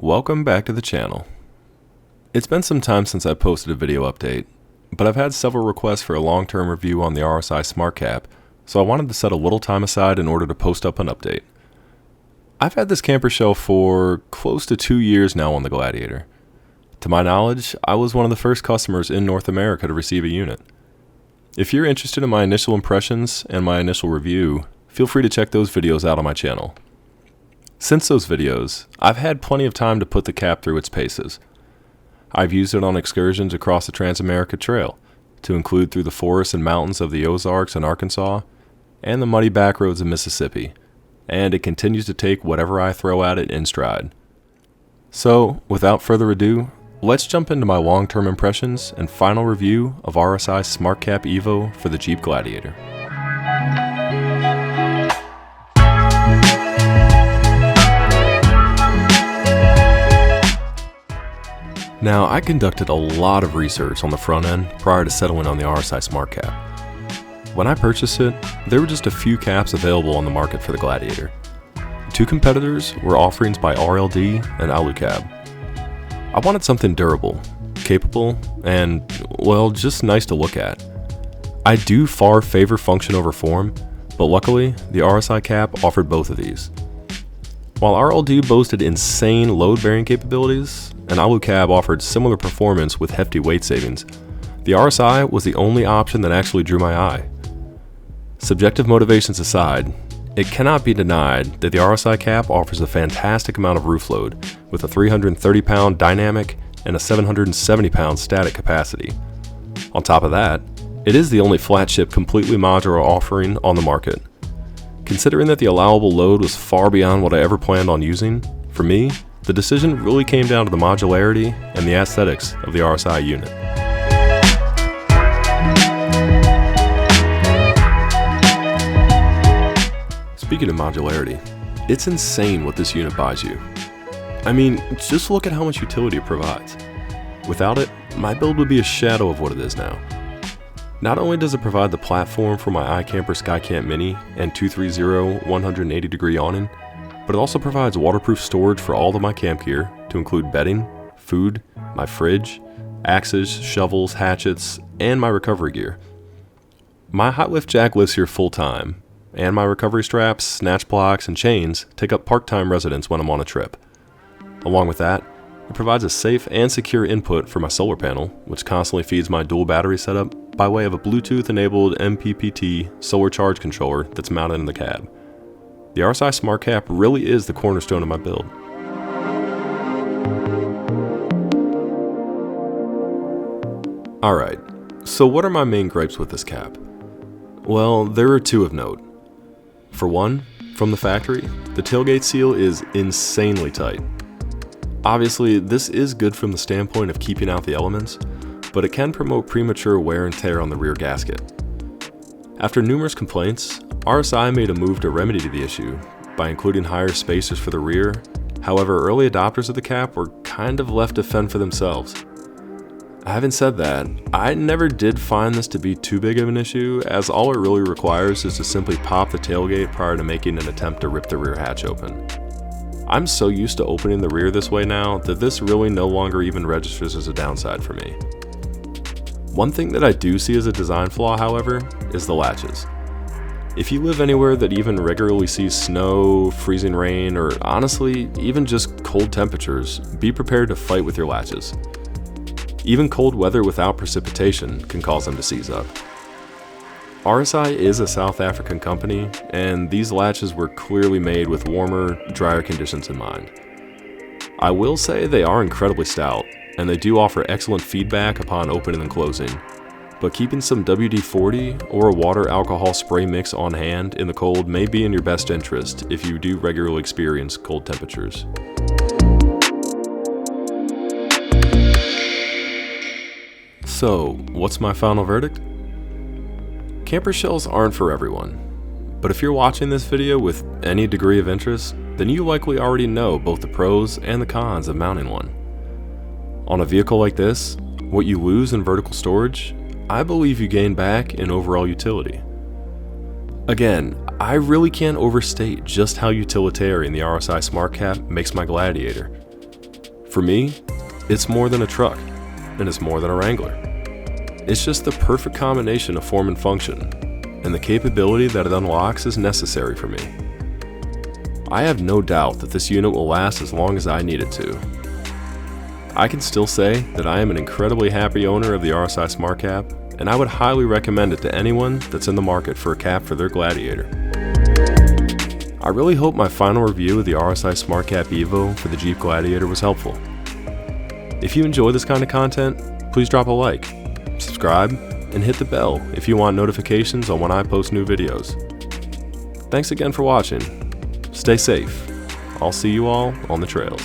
Welcome back to the channel. It's been some time since I posted a video update, but I've had several requests for a long-term review on the RSI SmartCap, so I wanted to set a little time aside in order to post up an update. I've had this camper shell for close to 2 years now on the Gladiator. To my knowledge, I was one of the first customers in North America to receive a unit. If you're interested in my initial impressions and my initial review, feel free to check those videos out on my channel. Since those videos, I've had plenty of time to put the cap through its paces. I've used it on excursions across the Trans-America Trail, to include through the forests and mountains of the Ozarks and Arkansas, and the muddy back roads of Mississippi, and it continues to take whatever I throw at it in stride. So, without further ado, let's jump into my long-term impressions and final review of RSI SmartCap EVO for the Jeep Gladiator. Now, I conducted a lot of research on the front end prior to settling on the RSI SmartCap. When I purchased it, there were just a few caps available on the market for the Gladiator. Two competitors were offerings by RLD and Alucab. I wanted something durable, capable, and, well, just nice to look at. I do far favor function over form, but luckily, the RSI cap offered both of these. While RLD boasted insane load-bearing capabilities, and Alucab offered similar performance with hefty weight savings, the RSI was the only option that actually drew my eye. Subjective motivations aside, it cannot be denied that the RSI cap offers a fantastic amount of roof load, with a 330-pound dynamic and a 770-pound static capacity. On top of that, it is the only flat-ship completely modular offering on the market. Considering that the allowable load was far beyond what I ever planned on using, for me, the decision really came down to the modularity and the aesthetics of the RSI unit. Speaking of modularity, it's insane what this unit buys you. I mean, just look at how much utility it provides. Without it, my build would be a shadow of what it is now. Not only does it provide the platform for my iCamper SkyCamp Mini and 230 180-degree awning, but it also provides waterproof storage for all of my camp gear, to include bedding, food, my fridge, axes, shovels, hatchets, and my recovery gear. My hot lift jack lives here full time, and my recovery straps, snatch blocks, and chains take up part-time residence when I'm on a trip. Along with that, it provides a safe and secure input for my solar panel, which constantly feeds my dual battery setup by way of a Bluetooth-enabled MPPT solar charge controller that's mounted in the cab. The RSI SmartCap really is the cornerstone of my build. Alright, so what are my main gripes with this cap? Well, there are two of note. For one, from the factory, the tailgate seal is insanely tight. Obviously, this is good from the standpoint of keeping out the elements, but it can promote premature wear and tear on the rear gasket. After numerous complaints, RSI made a move to remedy the issue by including higher spacers for the rear. However, early adopters of the cap were kind of left to fend for themselves. Having said that, I never did find this to be too big of an issue, as all it really requires is to simply pop the tailgate prior to making an attempt to rip the rear hatch open. I'm so used to opening the rear this way now that this really no longer even registers as a downside for me. One thing that I do see as a design flaw, however, is the latches. If you live anywhere that even regularly sees snow, freezing rain, or honestly, even just cold temperatures, be prepared to fight with your latches. Even cold weather without precipitation can cause them to seize up. RSI is a South African company, and these latches were clearly made with warmer, drier conditions in mind. I will say they are incredibly stout, and they do offer excellent feedback upon opening and closing, but keeping some WD-40 or a water alcohol spray mix on hand in the cold may be in your best interest if you do regularly experience cold temperatures. So, what's my final verdict? Camper shells aren't for everyone, but if you're watching this video with any degree of interest, then you likely already know both the pros and the cons of mounting one. On a vehicle like this, what you lose in vertical storage, I believe you gain back in overall utility. Again, I really can't overstate just how utilitarian the RSI SmartCap makes my Gladiator. For me, it's more than a truck, and it's more than a Wrangler. It's just the perfect combination of form and function, and the capability that it unlocks is necessary for me. I have no doubt that this unit will last as long as I need it to. I can still say that I am an incredibly happy owner of the RSI SmartCap, and I would highly recommend it to anyone that's in the market for a cap for their Gladiator. I really hope my final review of the RSI SmartCap EVO for the Jeep Gladiator was helpful. If you enjoy this kind of content, please drop a like, subscribe, and hit the bell if you want notifications on when I post new videos. Thanks again for watching. Stay safe. I'll see you all on the trails.